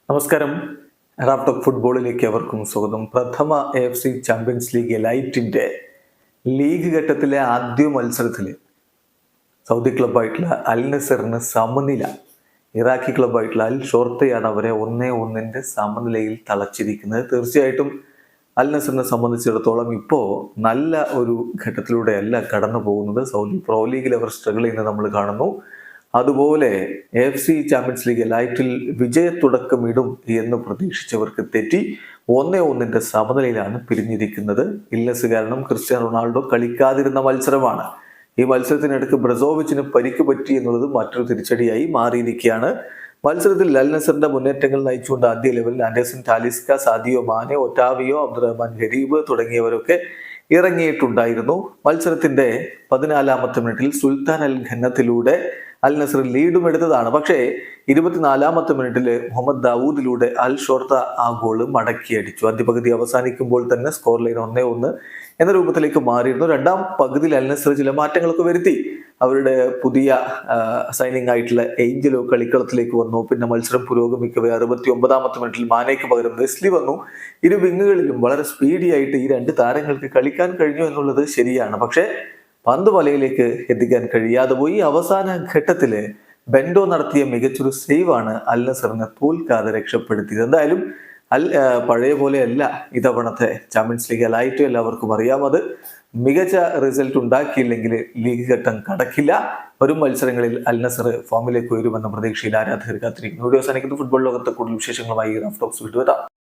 നമസ്കാരം. റാഫ്റ്റോക്ക് ഫുട്ബോളിലേക്ക് അവർക്കും സ്വാഗതം. പ്രഥമ AFC ചാമ്പ്യൻസ് ലീഗ് എലൈറ്റിന്റെ ലീഗ് ഘട്ടത്തിലെ ആദ്യ മത്സരത്തിൽ സൗദി ക്ലബ്ബായിട്ടുള്ള അൽ നസറിന് സമനില. ഇറാഖി ക്ലബ്ബായിട്ടുള്ള അൽ ഷോർത്തയാണ് അവരെ 1-1 സമനിലയിൽ തളച്ചിരിക്കുന്നത്. തീർച്ചയായിട്ടും അൽ നസറിനെ സംബന്ധിച്ചിടത്തോളം ഇപ്പോൾ നല്ല ഒരു ഘട്ടത്തിലൂടെയല്ല കടന്നു പോകുന്നത്. സൗദി പ്രോ ലീഗിൽ അവർ സ്ട്രഗിൾ ചെയ്യുന്നത് നമ്മൾ കാണുന്നു. അതുപോലെ AFC ചാമ്പ്യൻസ് ലീഗ് എലൈറ്റിൽ വിജയത്തുടക്കമിടും എന്ന് പ്രതീക്ഷിച്ചവർക്ക് തെറ്റി 1-1 സമനിലയിലാണ് പിരിഞ്ഞിരിക്കുന്നത്. ഇല്ലസ് കാരണം ക്രിസ്ത്യാനോ റൊണാൾഡോ കളിക്കാതിരുന്ന മത്സരമാണ്. ഈ മത്സരത്തിനിടയ്ക്ക് ബ്രസോവിച്ചിന് പരിക്ക് പറ്റി എന്നുള്ളത് മറ്റൊരു തിരിച്ചടിയായി മാറിയിരിക്കുകയാണ്. മത്സരത്തിൽ അൽ നസറിന്റെ മുന്നേറ്റങ്ങൾ നയിച്ചുകൊണ്ട് ആദ്യ ലെവലിൽ Anderson Talisca, Sadio Mane, Otavio, Abdurahman Garib തുടങ്ങിയവരൊക്കെ ഇറങ്ങിയിട്ടുണ്ടായിരുന്നു. മത്സരത്തിന്റെ 14ാമത്തെ മിനിറ്റിൽ സുൽത്താൻ അൽ ഖന്നത്തിലൂടെ അൽ നസർ ലീഡും എടുത്തതാണ്. പക്ഷേ 24ാമത്തെ മിനിറ്റിൽ മുഹമ്മദ് ദാവൂദിലൂടെ അൽ ഷോർത്ത ആ ഗോള് മടക്കിയടിച്ചു. ആദ്യ പകുതി അവസാനിക്കുമ്പോൾ തന്നെ സ്കോർ ലൈൻ 1-1 എന്ന രൂപത്തിലേക്ക് മാറിയിരുന്നു. രണ്ടാം പകുതിയിൽ അൽ നസർ ചില മാറ്റങ്ങളൊക്കെ വരുത്തി. അവരുടെ പുതിയ സൈനിങ് ആയിട്ടുള്ള ഏഞ്ചലോ കളിക്കളത്തിലേക്ക് വന്നു. പിന്നെ മത്സരം പുരോഗമിക്കവേ 69ാമത്തെ മിനിറ്റിൽ മാനേക്ക് പകരം വെസ്ലി വന്നു. ഇരു വിങ്ങുകളിലും വളരെ സ്പീഡി ആയിട്ട് ഈ രണ്ട് താരങ്ങൾക്ക് കളിക്കാൻ കഴിഞ്ഞു എന്നുള്ളത് ശരിയാണ്. പക്ഷേ പന്ത് വലയിലേക്ക് എത്തിക്കാൻ കഴിയാതെ പോയി. അവസാന ഘട്ടത്തില് ബെൻഡോ നടത്തിയ മികച്ചൊരു സേവാണ് അൽ നസറിനെ തോൽക്കാതെ രക്ഷപ്പെടുത്തിയത്. എന്തായാലും പഴയ പോലെയല്ല ഇത്തവണത്തെ ചാമ്പ്യൻസ് ലീഗ് എലൈറ്റ്. എല്ലാവർക്കും അറിയാം. അത് മികച്ച റിസൾട്ട് ഉണ്ടാക്കിയില്ലെങ്കിൽ ലീഗ് ഘട്ടം കടക്കില്ല. വരും മത്സരങ്ങളിൽ അൽ നസർ ഫോമിലേക്ക് വരുമെന്ന പ്രതീക്ഷയിൽ ആരാധകർ കാത്തിരിക്കുന്നു. വീഡിയോ അവസാനിക്കുന്ന ഫുട്ബോൾ ലോകത്തെ കൂടുതൽ വിശേഷങ്ങളുമായി റാഫ്റ്റോക്സ് വീണ്ടും വരാം.